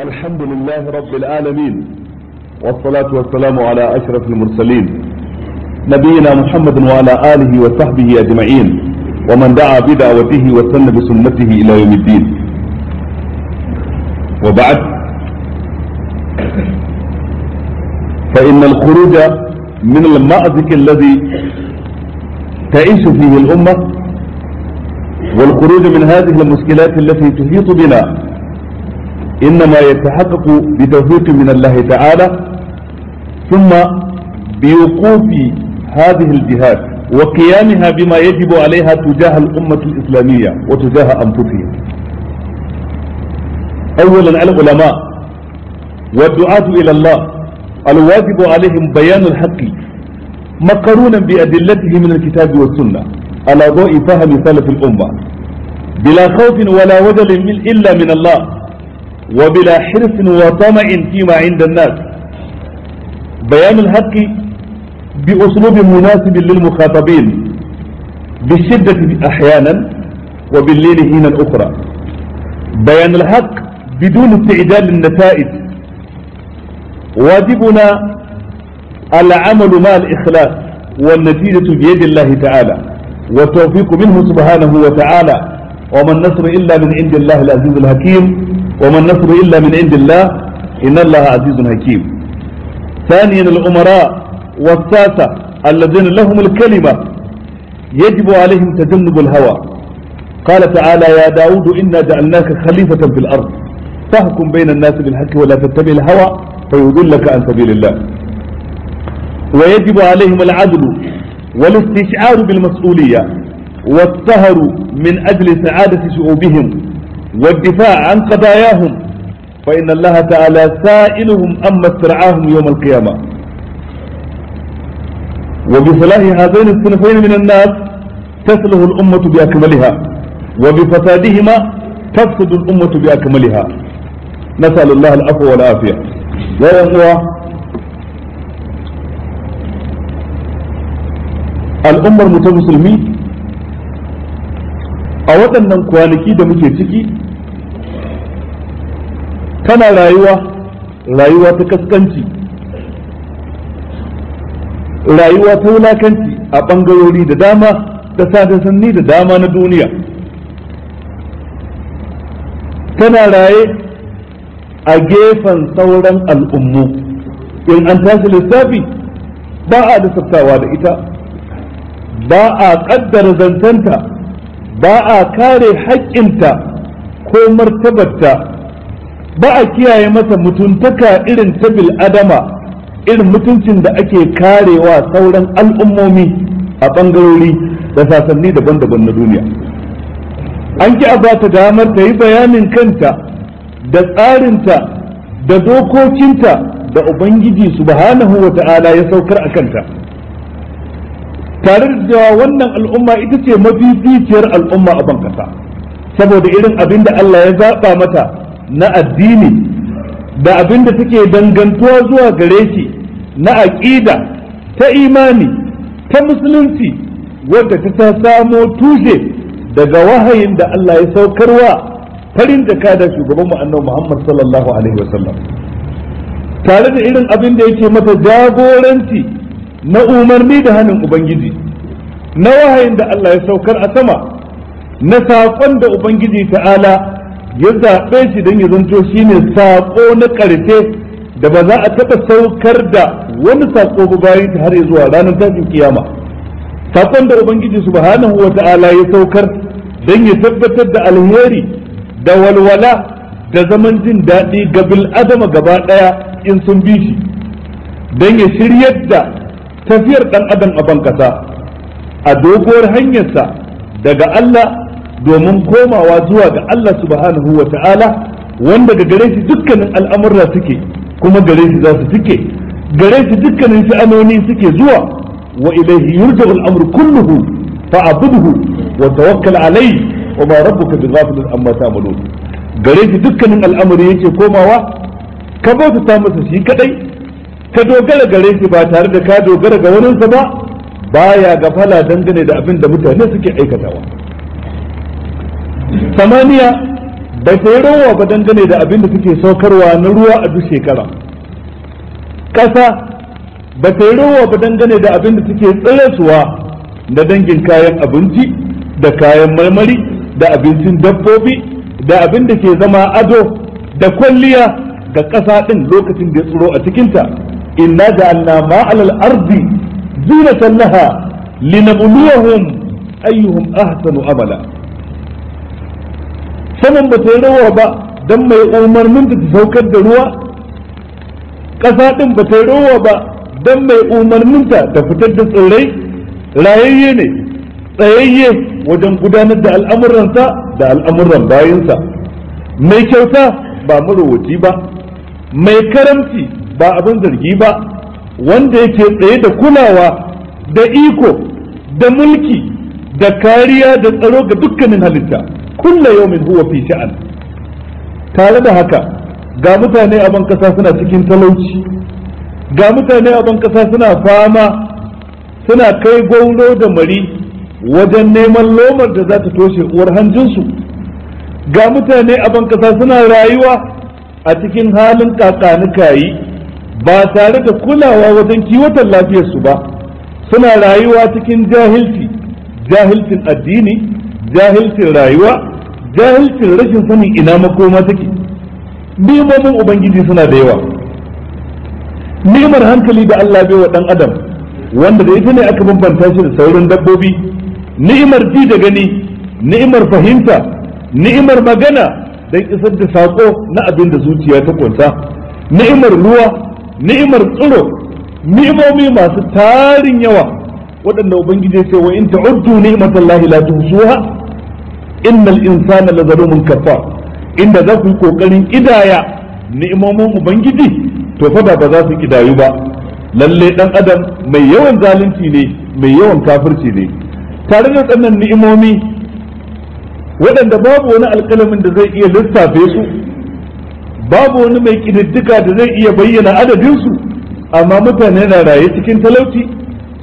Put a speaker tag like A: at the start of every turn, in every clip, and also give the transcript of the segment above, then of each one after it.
A: الحمد لله رب العالمين والصلاة والسلام على أشرف المرسلين نبينا محمد وعلى آله وصحبه أجمعين ومن دعا بدعوته وسن بسنته إلى يوم الدين. وبعد، فإن الخروج من المأزق الذي تعيش فيه الأمة والخروج من هذه المشكلات التي تحيط بنا إنما يتحقق بتوفيق من الله تعالى، ثم بوقوف هذه الجهات وقيامها بما يجب عليها تجاه الأمة الإسلامية وتجاه أنفسهم. أولا العلماء والدعاة إلى الله الواجب عليهم بيان الحق مقرونا بأدلته من الكتاب والسنة على ضوء فهم سلف الأمة بلا خوف ولا وجل إلا من الله، وبلا حرص وطمع فيما عند الناس. بيان الحق بأسلوب مناسب للمخاطبين بالشدة أحيانا وباللين حينا أخرى. بيان الحق بدون استعجال للنتائج. واجبنا العمل مع الإخلاص والنتيجة بيد الله تعالى والتوفيق منه سبحانه وتعالى. وما النصر إلا من عند الله العزيز الحكيم، وما النصر إلا من عند الله إن الله عزيز حكيم. ثانيا الأمراء والساسة الذين لهم الكلمة يجب عليهم تجنب الهوى. قال تعالى: يا داود إنا جعلناك خليفة في الأرض فاحكم بين الناس بالحق ولا تتبع الهوى فيضلك عن سبيل الله. ويجب عليهم العدل والاستشعار بالمسؤولية والسهر من أجل سعادة شعوبهم والدفاع عن قضاياهم، فإن الله تعالى سائلهم أما استرعاهم يوم القيامة. وبصلاح هذين الصنفين من الناس تصلح الأمة بأكملها، وبفسادهما تفسد الأمة بأكملها. نسأل الله العفو والعافية. al'ummar mu ta musulmi a waɗannan kwanaki da muke ciki tana rayuwa ta kaskanci, rayuwa ta wulakanci a ɓangarori da dama da sadansanni da dama na duniya. tana raye a gefen sauran al'ummu. In an tashi lissafi ba a lissaftawa da ita, ba a ƙaddara zantanta, ba a kare haƙƙinta ko martabarta, ba a kiyaye masa mutuntaka irin ta bil adama, irin mutuncin da ake karewa sauran al'ummomi a ɓangarori da sasanni daban-daban na duniya. An ki a bata damar ta yi bayanin kanta da tsarinta da dokokinta da Ubangiji subhanahu wa ta'ala ya saukar a kanta, tare da cewa wannan al'umma ita ce mafificiyar al'umma a ban kasa, saboda irin abin da Allah ya zaɓa mata na addini da abin da take dangantuwa zuwa gare shi na aƙida ta imani ta musulunci, wadda ta samo tushe daga wahayin da Allah ya saukarwa farin jaka da shugaban mu annabi Muhammad sallallahu alaihi wasallam, tare da irin abin da yake mata jagoranci na umarni da hannun Ubangiji, na wahayin da Allah ya saukar a sama, na saƙon da Ubangiji ta'ala ya zaɓe shi don ya zanto shi ne saƙo na ƙarshe da ba za a taɓa saukar da wani saƙo ba bayan ta har zuwa ranar tashin kiyama. Saƙon da Ubangiji subhanahu wa ta'ala ya saukar don ya tabbatar da alheri da walwala da zaman jin daɗi ga bil'adama gaba ɗaya in sun bi shi, don ya shiryar da tafiyar ɗan adam a ban ƙasa a doguwar hanyarsa daga Allah domin komawa zuwa ga Allah subhanahu wa ta'ala, wanda ga gare shi dukkanin al'amurra suke kuma gare shi za su suke, gare shi dukkanin sha'anoni suke zuwa. wa ilaihi yurja'u al-amru kulluhu fa'budhu wa tawakkal alayhi wa ma rabbuka bighafilin amma ta'malun. Gare shi dukkanin al'amari yake komawa, ka bauta masa shi kadai, ka dogara gare shi ba tare da ka dogara ga waninsa ba, baya gafala dangane da abin da mutane suke aikatawa. Samaniya bai ta yi rowa ba dangane da abin da suke saukarwa na ruwa a duk shekara. Ƙasa ba ta yi rowa ba dangane da abin da suke tsirasuwa da dangin kayan abinci da kayan marmari da abincin dabbobi da abin da ke zama ado da kwalliya ga ƙasa ɗin lokacin da ya tsiro a cikinta. Inna ja'alna ma'alal ardi zinatan laha linabluwahum ayyuhum ahsanu amala. Saman ba ta yi rawa ba don mai umarnin ta saukar da ruwa, ƙasa ɗin ba ta yi rawa ba don mai umarnin ta fitar da tsirrai, rayayye ne tsayayye wajen gudanar da al'amuransa da al'amuran bayansa, mai kyauta ba marowaci ba, mai karamci ba abin zargi ba, wanda yake tsaye da kulawa da iko da mulki da kariya da tsaro ga dukkanin halitta. Kulla yawmin huwa fi sha'an. Tare da haka ga mutane a ban kasa suna cikin talauci, ga mutane a ban kasa suna fama, suna kai gauro da mari wajen neman lomar da za ta toshe uwar hanjinsu, ga mutane a ban kasa suna rayuwa a cikin halin kakanikayi ba tare da kulawa wajen kiwatan lafiyarsu ba, suna rayuwa cikin jahilci, jahilcin addini, jahilcin rayuwa, jahilcin rashin sanin ina makoma take. Ni'imomin ubangiji suna da yawa. Ni'imar hankali da Allah bai wa dan adam, wanda da ita ne aka bambanta shi da sauran dabbobi. Ni'imar ji da gani, ni'imar fahimta, ni'imar magana don isar da sako na abin da zuciya ta kunsa, ni'imar ruwa, ni'imar tsiro, ni'imomi masu tarin yawa waɗanda ubangiji ya ce wa in ta'uddu ni'matallahi la tuhsuha innal insana lazalumun kafar. Inda za ku yi kokarin kidaya ni'imomin ubangiji to fa ba za su kidayu ba. Lalle dan adam mai yawan zalunci ne, mai yawan kafirci ne. Tare da tsannan ni'imomi waɗanda babu wani alƙalamin da zai iya lissafe su, babu wani mai ƙididdiga da zai iya bayyana adadinsu, amma mutane na raye cikin talauci,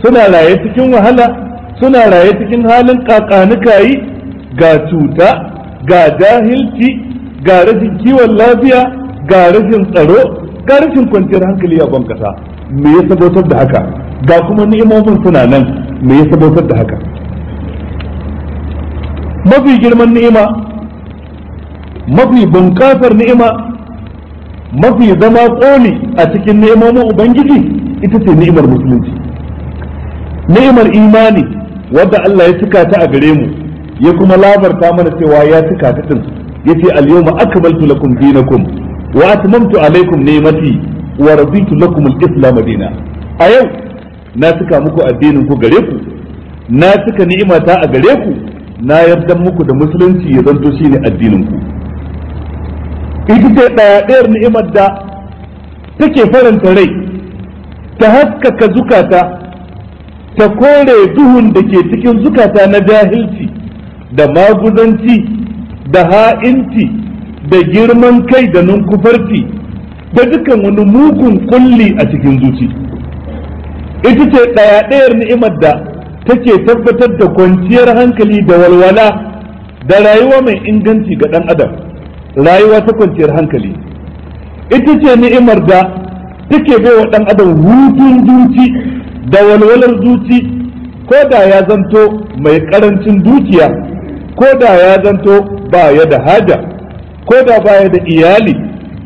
A: suna raye cikin wahala, suna raye cikin halin kakanikayi, ga cuta, ga jahilci, ga rashin kiwon lafiya, ga rashin tsaro, ga rashin kwanciyar hankali a ban kasa. Me ya sabotar da haka? Ga kuma ni'imomin suna nan, me ya sabotar da haka? Mafi girman ni'ima, mafi bunƙasar ni'ima, mafi zama ƙoli a cikin ni'imomin ubangiji ita ce ni'imar musulunci, ni'imar imani wadda Allah ya cika ta a gare mu, ya kuma labarta mana cewa ya cika ta din. Yace al-yawma akmaltu lakum dinakum wa atmamtu alaykum ni'mati wa raditu lakum al-islam dinan. A yau na cika muku addinin ku gare ku, na cika ni'imata a gare ku, na yarda muku da musulunci ya zanto shine addinin ku. Ita ce ɗayar ni'imar da take faranta rai, ta haskaka zukata, ta kore duhun da ke cikin zukata na jahilci da maguzanci da ha'inci da girman kai da nunkufarci da dukan wani mugun kulli a cikin zuci. Ita ce ɗayar ni'imar da take tabbatar da kwanciyar hankali da walwala da rayuwa mai inganci ga ɗan adam, rayuwa ta kwanciyar hankali. Ita ce ni'imar da take bai wa ɗan adam hutun zuci da walwalar zuci, ko da ya zanto mai ƙarancin dukiya, ko da ya zanto ba ya da haja, ko da ba ya da iyali,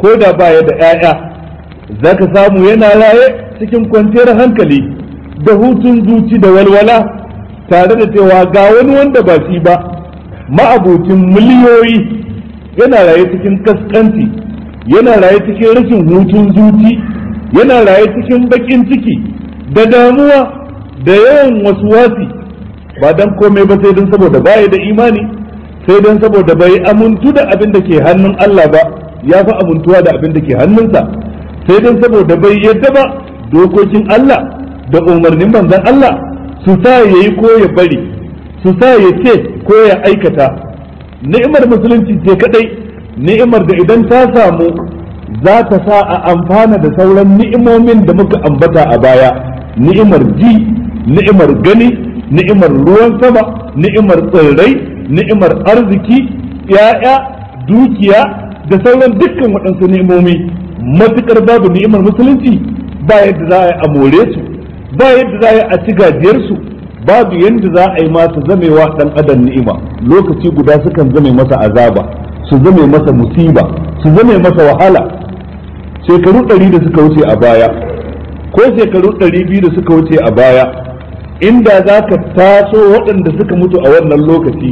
A: ko da ba ya da 'ya'ya, za ka samu yana raye cikin kwanciyar hankali da hutun zuci da walwala, tare da cewa ga wani wanda ba shi ba ma'abucin miliyoyi yana raye cikin kaskanci, yana raye cikin rashin hutun zuci, yana raye cikin bakin ciki da damuwa da yawan wasuwasi, ba dan komai ba sai dan saboda baya da imani, sai dan saboda bai amuntu da abin da ke hannun Allah ba, ya fi amuntuwa da abin da ke hannunsa, sai dan saboda bai yadda ba dokokin Allah da umarnin manzon Allah su sa yayi ko ya bari, su sa ya ce ko ya aikata. Ni'imar musulunci ce kadai ni'imar da idan ta samu za ta sa a amfana da sauran ni'imomin da muka ambata a baya, ni'imar ji, ni'imar gani, ni'imar ruwan sama, ni'imar tsirrai, ni'imar arziki, ya'ya, dukiya da sauran dukkan waɗansu ni'imomi, matukar babu ni'imar musulunci ba yadda za a yi a more su, ba yadda za a yi a ci gajiyar su, babu yadda za a yi masu zamewa dan adam ni'ima. Lokaci guda sukan zame masa azaba, su zame masa musiba, su zame masa wahala. Shekaru 100 da suka wuce a baya ko shekaru 200 da suka wuce a baya, inda za ka taso waɗanda suka mutu a wannan lokaci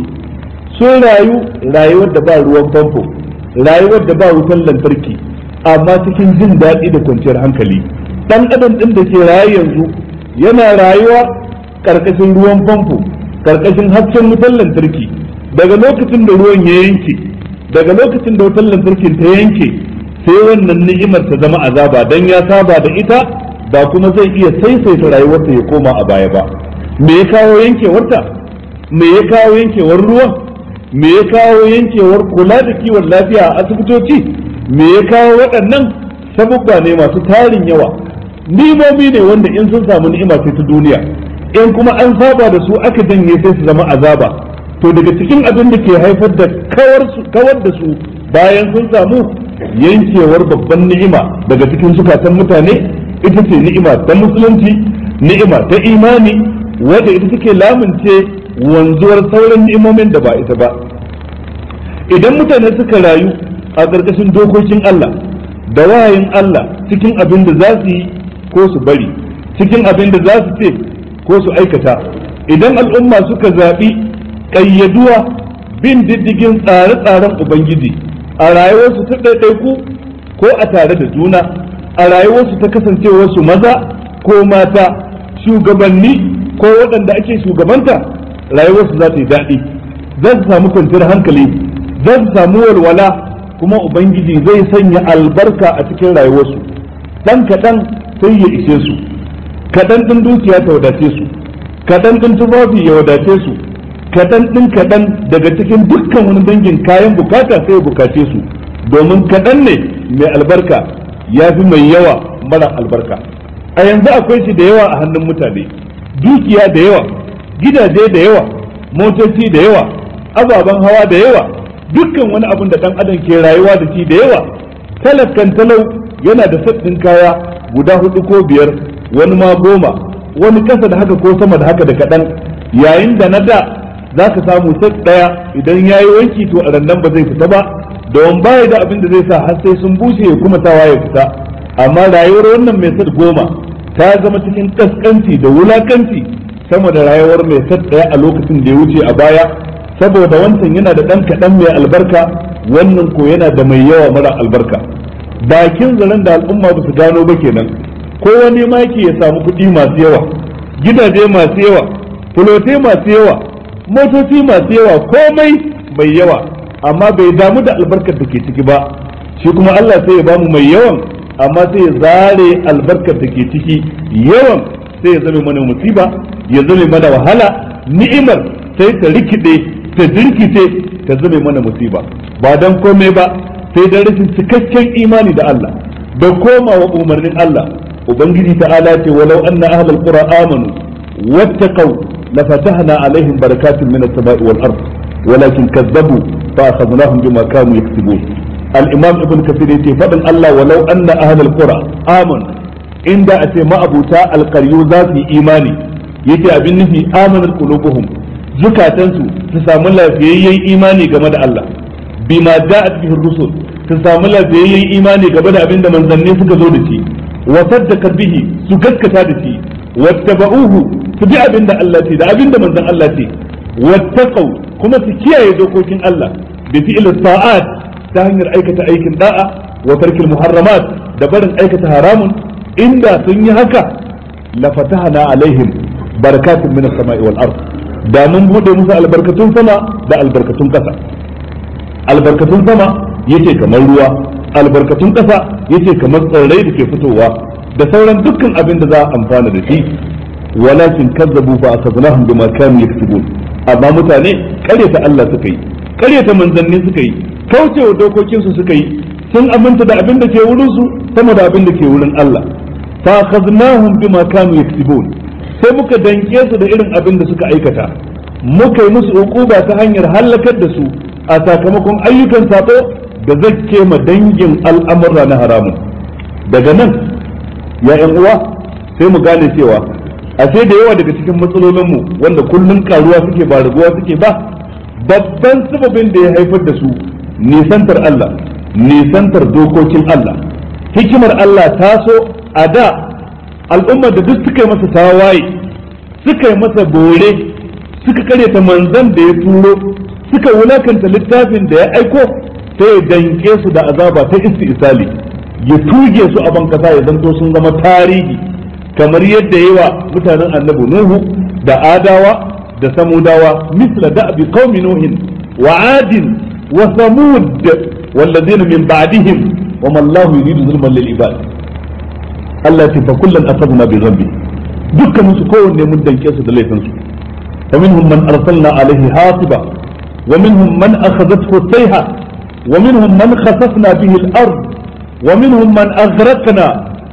A: sun rayu rayuwar da ba ruwan famfo, rayuwar da ba wutan lantarki, amma cikin jin daɗi da kwanciyar hankali. Dan adam ɗin da ke rayu yanzu yana rayuwa karkashin ruwan famfo, karkashin hasken wutan lantarki. Daga lokacin da ruwan ya yanke, daga lokacin da wutan lantarkin ta yanke, sai wannan ni'imar ta zama azaba, dan ya saba da ita, ba kuma zai iya saisaita rayuwarta ya koma a baya ba. Me ya kawo yankewarta? Me ya kawo yankewar ruwan? Me ya kawo yankewar kula da kiwon lafiya a asibitoci? Me ya kawo waɗannan? Sabubba ne masu tarin yawa, ni'imomi ne wanda in sun samu ni'ima sai ta duniya, in kuma an saba da su aka janye sai su zama azaba. To daga cikin abin da ke haifar da kawar da su bayan sun samu, yankewar babban ni'ima daga cikin zukatan mutane, ita ce ni'ima ta musulunci, ni'ima ta imani, wadda ita take lamunce wanzuwar sauran ni'imomin da ba ita ba. Idan mutane suka rayu a ƙarƙashin dokokin Allah da wahayin Allah, cikin abin da za su yi ko su bari, cikin abin da za su ce ko su aikata, idan al'umma suka zaɓi ƙayyaduwa bin diddigin tsare-tsaren Ubangiji a rayuwarsu ta ɗaiɗaiku ko a tare da juna, a rayuwarsu ta kasancewarsu maza ko mata, shugabanni ko waɗanda ake shugabanta, rayuwarsu za ta yi daɗi, za su samu kwanciyar hankali, za su samu walwala, kuma Ubangiji zai sanya albarka a cikin rayuwarsu. Dan kaɗan sai ya ishe su, kaɗan ɗin dukiya ta wadace su, kaɗan ɗin tufafi ya wadace su, kaɗan ɗin kaɗan daga cikin dukkan wani dangin kayan bukata sai ya bukace su, domin kaɗan ne mai albarka ya fi mai yawa mara albarka. A yanzu akwai shi da yawa a hannun mutane, dukiya da yawa, gidaje da yawa, motoci da yawa, ababen hawa da yawa, dukkan wani abin da ɗan adam ke rayuwa da shi da yawa. Talakan talau yana da sabbin kaya guda 4 ko 5, wani ma 10, wani kasa da haka ko sama da haka da kaɗan, yayin da na da za ka samu set ɗaya idan ya yi wanki to a rannan ba zai fita ba, don baya da abin da zai sa har sai sun bushe ya kuma sawa ya fita. Amma rayuwar wannan mai set 10 ta zama cikin kaskanci da wulakanci sama da rayuwar mai set ɗaya a lokacin da ya wuce a baya, saboda wancan yana da ɗan kaɗan mai albarka, wannan ko yana da mai yawa mara albarka. Bakin zaren da al'umma ba su gano ba kenan, kowa ne ma yake ya samu kuɗi masu yawa, gidaje masu yawa, fulote masu yawa, motoci masu yawa, komai mai yawa, amma bai damu da albarkar da ke ciki ba. Shi kuma Allah sai ya bamu mai yawan, amma sai ya zare albarkar da ke ciki, yawan sai ya zame mana musiba, ya zame mana wahala, ni'imar sai ta rikide ta jirkice ta zame mana musiba, ba dan komai ba sai dan rashin cikakken imani da Allah da komawa umarnin Allah. Ubangiji ta'ala ce walau anna ahlal qura amanu wattaqaw lafatahna alaihim barakatun minas sama'i wal ard walakin kazzabu fa akhadnahum bima kanu yaktubun. al-imam ibn kathir yace fadin Allah walau anna ahlal qura amanu, inda a ce ma'abuta alqaryu za su yi imani, yace abin nufi amanat qulubuhum, zukatansu su samu lafiyayyen imani game da Allah, bima da'at bihi rusul, su samu lafiyayyen imani game da abinda manzanni suka zo da shi, wa saddaka bihi, su gaskata da shi, wattaba'uhu, su bi abinda Allah ce da abinda manzan Allah ce, wattaqau, kuma su kiyaye dokokin Allah bi fi'l sa'at, ta hanyar aikata aikin da'a, wa tarkil muharramat, da barin aikata haramun. Inda sun yi haka la fatahna alaihim barakatun minas sama'i wal ard, da mun bude musu albarkatun sama da albarkatun kasa. Albarkatun sama yace kamar ruwa, albarkatun kasa yace kamar tsirrai da ke fitowa da sauran dukkan abin da za a amfana da shi. Walakin kazzabu fa akhadnahum bima kanu yaktubun, amma mutane karyata Allah suka yi, karyata manzanni suka yi, kaucewa dokokin su suka yi, sun aminta da abin da ke wurin su sama da abin da ke wurin Allah. Fa akhadnahum bima kanu yaktubun, sai muka danke su da irin abin da suka aikata, muka yi musu uquba ta hanyar halakar da su a sakamakon ayyukan sako da zakke ma dangin al'amura na haramun. Daga nan ya ƴan uwa sai mu gane cewa ashe da yawa daga cikin matsalolinmu wanda kullum karuwa suke ba raguwa suke ba, babban sababin da ya haifar da su nisantar Allah, nisantar dokokin Allah. Hikimar Allah ta so a da al'ummar da duk suka yi masa tawaye, suka yi masa bore, suka karyata manzon da ya turo, suka wulakanta littafin da ya aiko, sai ya danke su da azaba ta istisali, ya tuge su a bankasa ya zanto sun zama tarihi, kamar yadda yawa mutanen annabi Nuhu da Adawa da Samudawa, misla da'bi qaumi Nuhin wa Adin wa Samud والذين من بعدهم وما الله يريد ظلما للعباد. Allah ce fa kullun asabna bi dhanbi, dukkan su kowanne mun danke su da laifin su. Wa minhum man arsalna alaihi hasiba wa minhum man akhadathu as-sayha wa minhum man khasafna bihi al-ard wa minhum man aghraqna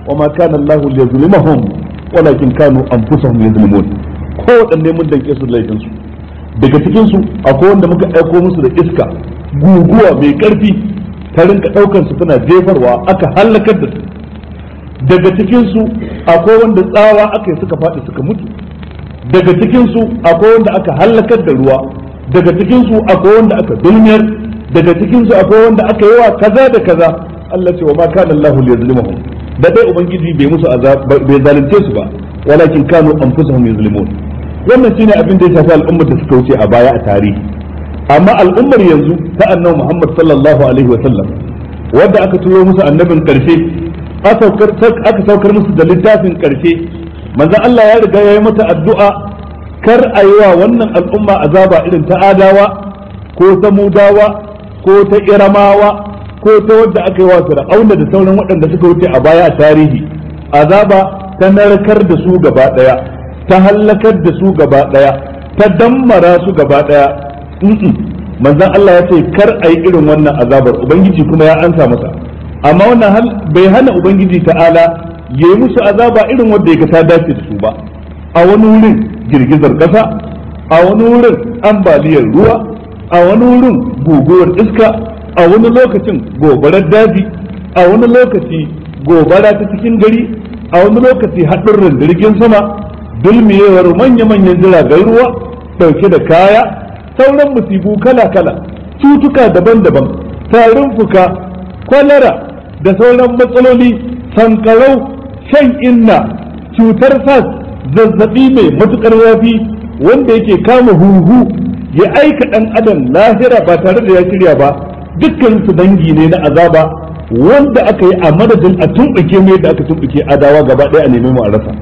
A: wa ma kana Allah liyazlimahum walakin kanu anfusahum yazlimun. Kowanne mun danke su da laifin su. Daga cikin su akwai wanda muka aiko musu da iska guguwa mai karfi ta rinka daukan su tana jefarwa, aka halakar da su. Daga cikin su akwai wanda tsawa aka yi suka faɗi suka mutu. Daga cikin su akwai wanda aka halakar da ruwa. Daga cikin su akwai wanda aka dulmiyar. Daga cikin su akwai wanda aka yi wa kaza da kaza. Allah ce wa ma kana Allahu liyazlimahum, da dai ubangiji bai musu azab, bai zalunce su ba, walakin kanu anfusahum yazlimun. Wannan shine abin da ya shafi al'ummar da suka wuce a baya a tarihi. Amma al'ummar yanzu ta annabi Muhammad sallallahu alaihi wa sallam, wanda aka turo musu annabin karshe, aka saukar musu da littafin karshe, manzon Allah ya riga ya yi mata addu'a kar a yi wa wannan al'umma azaba irin ta Adawa ko Samudawa ko ta Iramawa ko ta wadda aka yi wa Fir'auna da sauran waɗanda suka wuce a baya a tarihi. Azaba ta narkar da su gaba ɗaya, ta hallakar da su gaba ɗaya, ta dammara su gaba ɗaya. Manzon Allah ya ce kar a yi irin wannan azabar, ubangiji kuma ya ansa masa. Amma wannan bai hana ubangiji ta'ala ya yi musu azaba irin wanda ya ta dace da su ba. A wani wurin girgizar ƙasa, a wani wurin ambaliyar ruwa, a wani wurin guguwar iska, a wani lokacin gobarar daji, a wani lokaci gobara ta cikin gari, a wani lokaci haɗurran jirgin sama, dulmiyewar manya-manyan jiragen ruwa ɗauke da kaya, sauran musibu kala-kala, cutuka daban-daban, tarin fuka, kwalara da sauran matsaloli, sankarau, shan inna, cutar sas, zazzabi mai matukar zafi wanda yake kama huhu ya aika ɗan adam lahira ba tare da ya shirya ba, dukkan su dangi ne na azaba wanda aka yi a madadin a tumɓuke mu yadda aka tumɓuke Adawa gaba ɗaya a neme mu a rasa.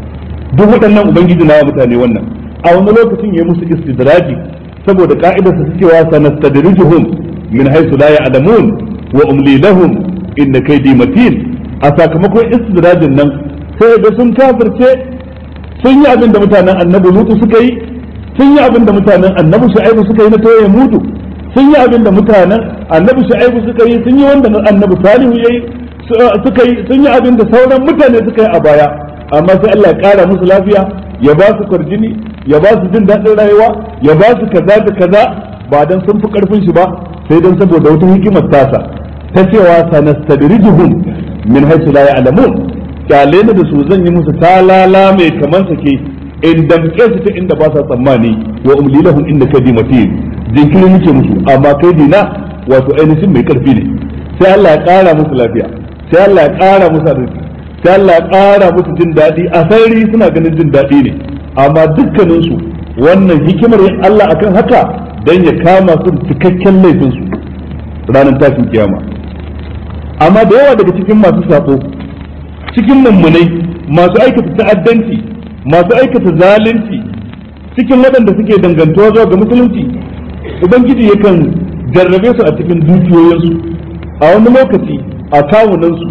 A: Duk waɗannan ubangiji na mutane wannan a wani lokacin ya musu istidraji saboda ka'idar su cewa sanastadrijuhum min haythu la ya'lamun wa umli lahum inna kaydi matin. A sakamakon istidrajin nan sai da sun kafirce, sun yi abin da mutanen annabi Lutu suka yi, sun yi abin da mutanen annabi Shu'aibu suka yi na toye mudu, sun yi abin da mutanen annabi Shu'aibu suka yi, sun yi wanda annabi Salihu yayi suka yi, sun yi abin da sauran mutane suka yi a baya. Amma sai Allah ya kara musu lafiya, ya ba su kwarjini, ya ba su jin daɗin rayuwa, ya ba su kaza da kaza, ba dan sun fi karfin shi ba, sai dan saboda wata hikimar tasa ta cewa sanastadrijuhum min haythu la ya'lamun, kyale ne da su zan yi musu talala mai kaman sake in damke su ta inda ba sa tsammani, wa umli lahum inda kadi matin, jinkiri muke musu amma kai dina wato ainihin mai karfi ne. Sai Allah ya kara musu lafiya, sai Allah ya kara musu arziki, sai Allah ya ƙara musu jin daɗi, a sarari suna ganin jin daɗi ne, amma dukkaninsu wannan hikimar Allah akan haka don ya kama su cikakken laifinsu ranar tashin kiyama. Amma da yawa daga cikin masu sako, cikin mummunai, masu aikata ta'addanci, masu aikata zalunci, cikin waɗanda suke dangantuwa zuwa ga musulunci, ubangiji yakan jarrabe su a cikin dukiyoyinsu, a wani lokaci a kawunansu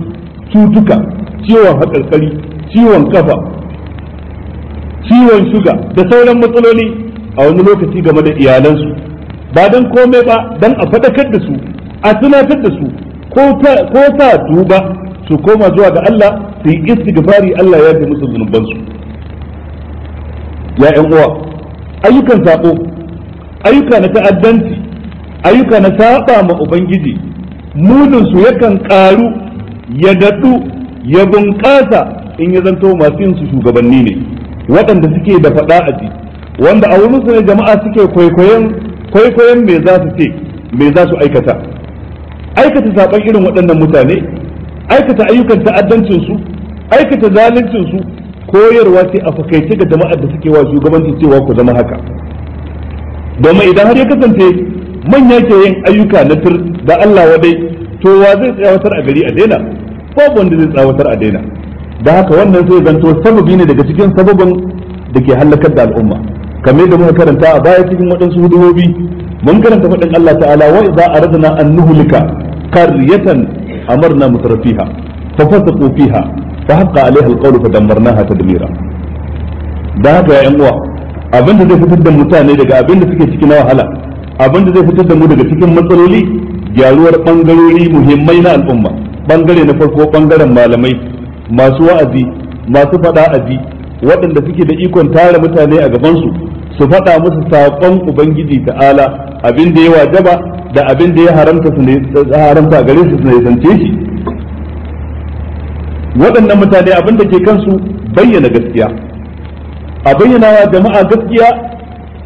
A: cutuka, ciwon haƙarƙari, ciwon kafa, ciwon shuga da sauran matsaloli, a wani lokaci game da iyalansu, ba don komai ba don a faɗakar da su, a tunatar da su ko sa tuba su koma zuwa ga Allah su yi istighfari, Allah ya fi musu zunubansu. Ya ƴan uwa, ayyukan sako, ayyuka na ta'addanci ayyuka na saba ma ubangiji munin su yakan karu ya dadu ya bunƙasa in ya zanto masu yin su shugabanni ne waɗanda suke da faɗa aji wanda a wurin su ne jama'a suke kwaikwayon me za su ce me za su aikata saban irin waɗannan mutane aikata ayyukan ta'addancin su aikata zaluncin su koyarwa ce a fakaice ga jama'ar da suke wa shugabanci cewa ku zama haka domin idan har ya kasance manya ke yin ayyuka na tur da Allah wadai to wa zai tsawatar a gari a daina babu wanda zai tsawatar a daina da haka wannan sai zanto sababi ne daga cikin sababin da ke halakar da al'umma kamar da muka karanta a baya cikin waɗansu hudubobi mun karanta faɗin Allah ta'ala wa idza aradna an nuhlika qaryatan amarna mutrafiha fa fasaqu fiha fa haqqa alaiha alqawlu fa dammarnaha tadmira da haka ya yan uwa abinda zai fitar da mutane daga abinda suke cikin wahala abinda zai fitar da mu daga cikin matsaloli gyaruwar bangarori muhimmai na al'umma bangare na farko bangaren malamai masu wa'azi masu faɗa aji waɗanda suke da ikon tara mutane a gabansu su faɗa musu saƙon ubangiji ta'ala abin da ya wajaba da abin da ya haramta a gare su su nisance shi waɗannan mutane abin da ke kansu bayyana gaskiya a bayyana wa jama'a gaskiya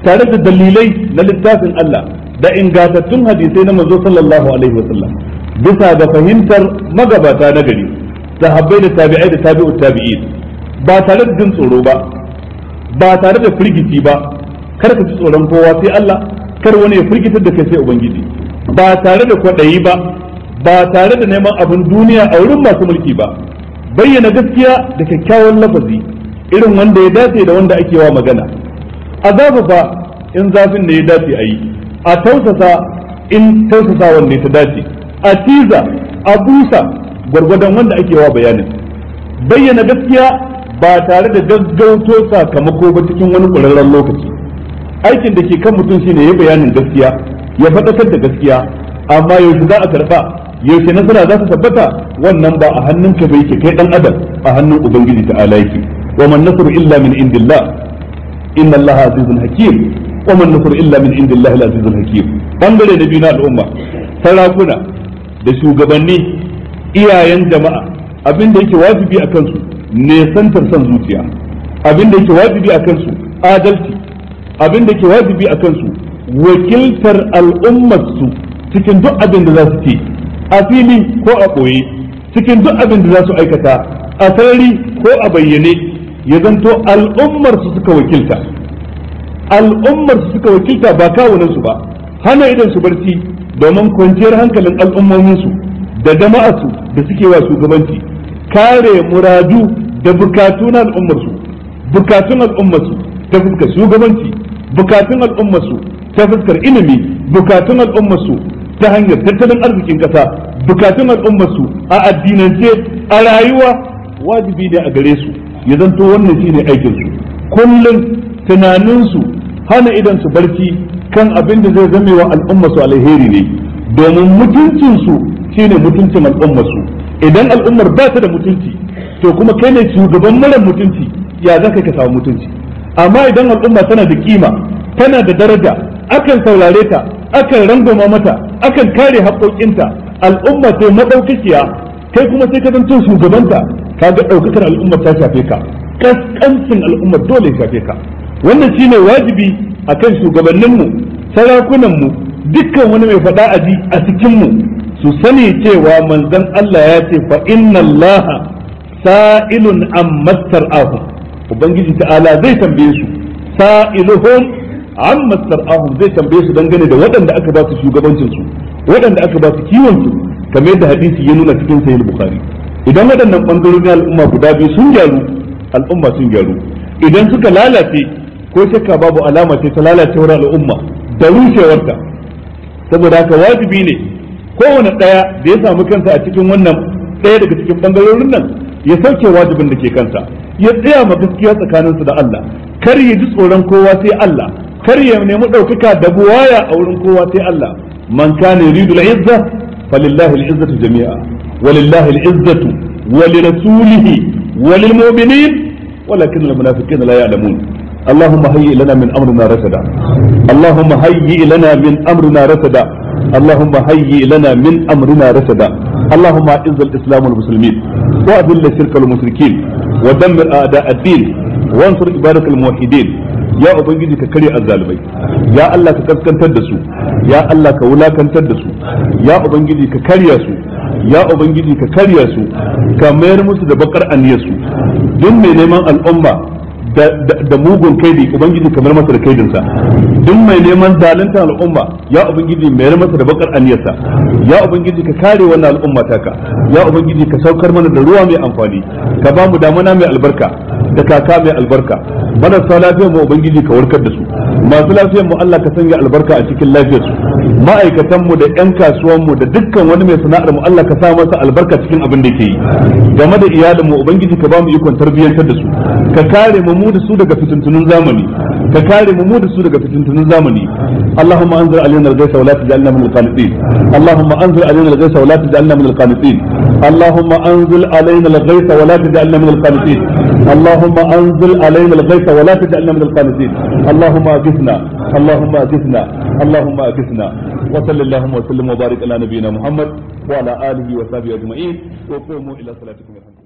A: tare da dalilai na littafin Allah da ingantattun hadisai na manzo sallallahu alaihi wasallam bisa ga fahimtar magabata na gari sahabbai da tabi'ai da tabi'ut tabi'in ba tare da jin tsoro ba tare da firgici ba kar ka ji tsoron kowa sai Allah kar wani ya firgitar da kai sai ubangiji ba tare da kwaɗayi ba tare da neman abin duniya a wurin masu mulki ba bayyana gaskiya da kyakkyawan lafazi irin wanda ya dace da wanda ake wa magana a zafafa in zafin da ya dace a yi a tausasa in tausasa wanda ta dace a tiza a busa gwargwadon wanda ake wa bayanin bayyana gaskiya ba tare da gaggauto sakamako ba cikin wani ƙwararren lokaci aikin da ke kan mutum shine ya bayanin gaskiya ya faɗakar da gaskiya amma yaushe za a karɓa yaushe nasara za ta tabbata wannan ba a hannun ka bai ke kai dan adam a hannun ubangiji ta'ala yake wa man nasru illa min indillah inna allaha azizun hakim wa man nasru illa min indillahi al-azizul hakim bangare na biyu na al'umma sarakuna da shugabanni iyayen jama'a abin da yake wajibi a kansu nesantar son zuciya abin da yake wajibi a kansu adalci abin da yake wajibi a kansu wakiltar al'ummarsu cikin duk abin da za su ce a fili ko a ɓoye cikin duk abin da za su aikata a sarari ko a bayyane ya zanto al'ummarsu suka wakilta ba kawunansu ba hana idan su barci domin kwanciyar hankalin al'ummominsu da jama'arsu da suke wa shugabanci kare muradu da bukatun al'ummarsu ta fuskar shugabanci bukatun al'ummarsu ta fuskar ilimi bukatun al'ummarsu ta hanyar tattalin arzikin kasa bukatun al'ummarsu a addinance a rayuwa wajibi ne a gare su ya zanto wannan shine aikin su kullum tunaninsu hana idan su barci kan abin da zai zame wa al'ummarsu alheri ne domin mutuncinsu shine mutuncin al'ummarsu idan al'ummar ba ta da mutunci to kuma kai ne shugaban mara mutunci ya za ka samu mutunci amma idan al'umma tana da kima tana da daraja akan saurare ta akan rangwama mata akan kare haƙoƙinta al'umma sai madaukakiya kai kuma sai ka zanto shugabanta kaga ɗaukakar al'ummar ta shafe ka kaskancin al'ummar dole ya shafe ka wannan shine wajibi akan shugabanninmu sarakunanmu dukkan wani mai faɗa aji a cikinmu su sani cewa manzon Allah ya ce fa inna Allah sa'ilun amma sar'ahum ubangiji ta'ala zai tambaye su sa'iluhum amma sar'ahum zai tambaye su dangane da waɗanda aka ba su shugabancin su waɗanda aka ba su kiwon su kamar yadda hadisi ya nuna cikin sahih bukhari idan waɗannan bangarorin al'umma guda biyu sun gyaru al'umma sun gyaru idan suka lalace ko shakka babu alama ce ta lalacewar al'umma da rushewarta saboda haka wajibi ne kowane ɗaya da ya samu kansa a cikin wannan ɗaya daga cikin bangarorin nan ya sauke wajibin da ke kansa ya tsaya ma gaskiya tsakaninsu da Allah kar ya ji tsoron kowa sai Allah kar ya nemi ɗaukaka da buwaya a wurin kowa sai Allah man kana yuridu al-izza falillahi al-izzatu jami'a walillahi al-izzatu wa lirasulihi wa lilmu'minin walakin al-munafiqina la ya'lamun اللهم هيئ لنا من أمرنا رشدا اللهم هيئ لنا من أمرنا رشدا اللهم هيئ لنا من أمرنا رشدا اللهم أعز الإسلام والمسلمين وأذل الشرك والمشركين ودمر أعداء الدين وانصر عبادك الموحدين ya ubangiji ka kare azzalumai ya Allah ka kaskantar da su ya Allah ka wulakantar da su ya ubangiji ka karya su ya ubangiji ka karya su ka mayar musu da bakar aniyar su duk mai neman al'umma da mugun kaidi ubangiji kamar masa da kaidinsa duk mai neman zalunta al'umma ya ubangiji mayar masa da bakar aniyarsa ya ubangiji ka kare wannan al'umma taka ya ubangiji ka saukar mana da ruwa mai amfani ka ba mu damana mai albarka da kaka mai albarka marasa lafiyar mu ubangiji ka warkar da su masu lafiyar mu Allah ka sanya albarka a cikin lafiyar su ma'aikatan mu da yan kasuwan mu da dukkan wani mai sana'ar mu Allah ka sa masa albarka cikin abin da yake yi game da iyalin mu ubangiji ka ba mu ikon tarbiyyantar da su ka kare mu da su daga fitintunun zamani ka kare mu da su daga fitintunun zamani Allahumma anzil alaina al-ghaytha wa la taj'alna min al-qanitin Allahumma anzil alaina al-ghaytha wa la taj'alna min al-qanitin Allahumma anzil alaina al-ghaytha wa la taj'alna min al-qanitin اللهم أنزل علينا الغيث ولا تجعلنا من القانطين اللهم أغثنا اللهم أغثنا اللهم أغثنا وصلى اللهم وسلم وبارك على نبينا محمد وعلى آله وصحبه أجمعين وقوموا إلى صلاتكم.